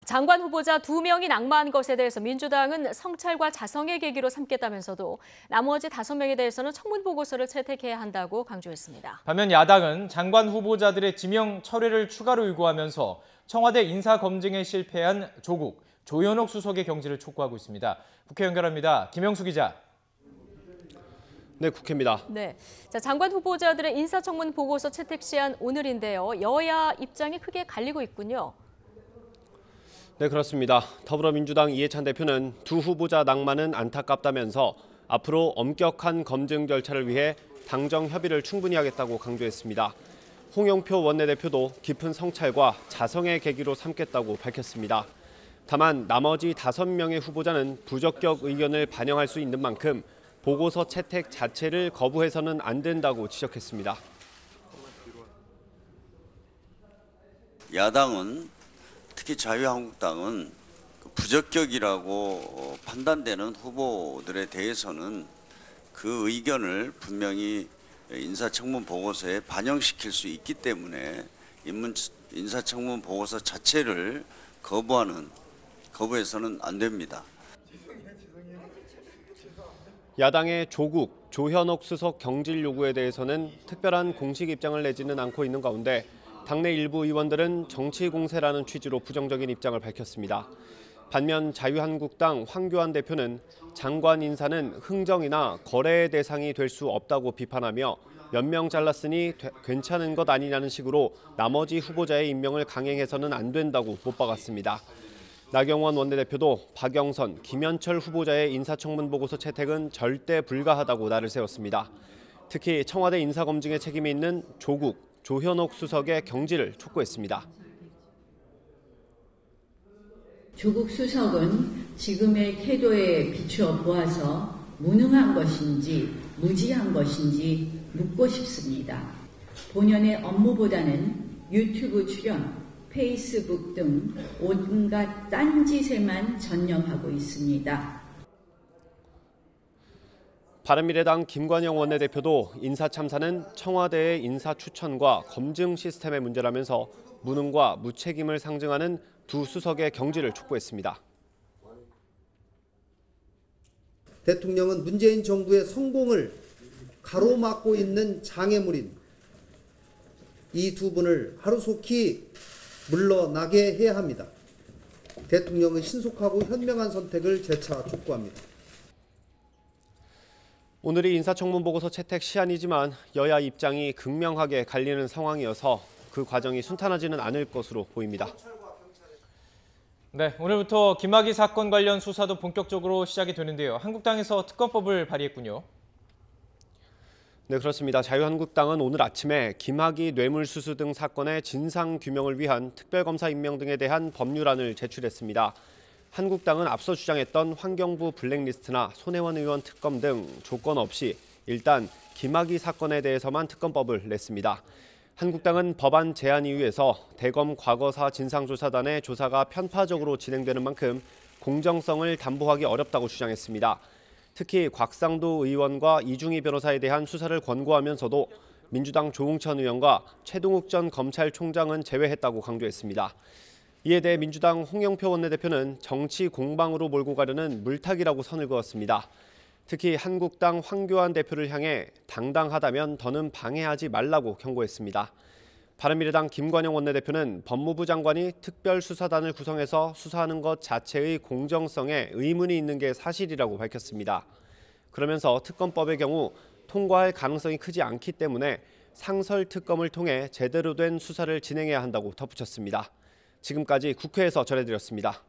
장관 후보자 2명이 낙마한 것에 대해서 민주당은 성찰과 자성의 계기로 삼겠다면서도 나머지 5명에 대해서는 청문 보고서를 채택해야 한다고 강조했습니다. 반면 야당은 장관 후보자들의 지명 철회를 추가로 요구하면서 청와대 인사검증에 실패한 조국, 조현옥 수석의 경질을 촉구하고 있습니다. 국회 연결합니다. 김영수 기자. 네, 국회입니다. 네, 장관 후보자들의 인사청문 보고서 채택 시한 오늘인데요. 여야 입장이 크게 갈리고 있군요. 네, 그렇습니다. 더불어민주당 이해찬 대표는 두 후보자 낙마는 안타깝다면서 앞으로 엄격한 검증 절차를 위해 당정 협의를 충분히 하겠다고 강조했습니다. 홍영표 원내대표도 깊은 성찰과 자성의 계기로 삼겠다고 밝혔습니다. 다만 나머지 5명의 후보자는 부적격 의견을 반영할 수 있는 만큼 보고서 채택 자체를 거부해서는 안 된다고 지적했습니다. 야당은 특히 자유한국당은 부적격이라고 판단되는 후보들에 대해서는 그 의견을 분명히 인사청문 보고서에 반영시킬 수 있기 때문에 인사청문 보고서 자체를 거부해서는 안 됩니다. 야당의 조국, 조현옥 수석 경질 요구에 대해서는 특별한 공식 입장을 내지는 않고 있는 가운데 당내 일부 의원들은 정치 공세라는 취지로 부정적인 입장을 밝혔습니다. 반면 자유한국당 황교안 대표는 장관 인사는 흥정이나 거래의 대상이 될 수 없다고 비판하며 몇 명 잘랐으니 괜찮은 것 아니냐는 식으로 나머지 후보자의 임명을 강행해서는 안 된다고 못 박았습니다. 나경원 원내대표도 박영선, 김현철 후보자의 인사청문 보고서 채택은 절대 불가하다고 날을 세웠습니다. 특히 청와대 인사검증에 책임이 있는 조국, 조현옥 수석의 경질을 촉구했습니다. 조국 수석은 지금의 태도에 비추어 보아서 무능한 것인지 무지한 것인지 묻고 싶습니다. 본연의 업무보다는 유튜브 출연, 페이스북 등 온갖 딴짓에만 전념하고 있습니다. 바른미래당 김관영 원내대표도 인사참사는 청와대의 인사 추천과 검증 시스템의 문제라면서 무능과 무책임을 상징하는 두 수석의 경질을 촉구했습니다. 대통령은 문재인 정부의 성공을 가로막고 있는 장애물인 이 두 분을 하루속히 물러나게 해야 합니다. 대통령은 신속하고 현명한 선택을 재차 촉구합니다. 오늘이 인사청문 보고서 채택 시한이지만 여야 입장이 극명하게 갈리는 상황이어서 그 과정이 순탄하지는 않을 것으로 보입니다. 네, 오늘부터 김학의 사건 관련 수사도 본격적으로 시작이 되는데요. 한국당에서 특검법을 발의했군요. 네, 그렇습니다. 자유한국당은 오늘 아침에 김학의 뇌물수수 등 사건의 진상규명을 위한 특별검사 임명 등에 대한 법률안을 제출했습니다. 한국당은 앞서 주장했던 환경부 블랙리스트나 손혜원 의원 특검 등 조건 없이 일단 김학의 사건에 대해서만 특검법을 냈습니다. 한국당은 법안 제안 이유에서 대검 과거사 진상조사단의 조사가 편파적으로 진행되는 만큼 공정성을 담보하기 어렵다고 주장했습니다. 특히 곽상도 의원과 이중희 변호사에 대한 수사를 권고하면서도 민주당 조응천 의원과 최동욱 전 검찰총장은 제외했다고 강조했습니다. 이에 대해 민주당 홍영표 원내대표는 정치 공방으로 몰고 가려는 물타기라고 선을 그었습니다. 특히 한국당 황교안 대표를 향해 당당하다면 더는 방해하지 말라고 경고했습니다. 바른미래당 김관영 원내대표는 법무부 장관이 특별수사단을 구성해서 수사하는 것 자체의 공정성에 의문이 있는 게 사실이라고 밝혔습니다. 그러면서 특검법의 경우 통과할 가능성이 크지 않기 때문에 상설특검을 통해 제대로 된 수사를 진행해야 한다고 덧붙였습니다. 지금까지 국회에서 전해드렸습니다.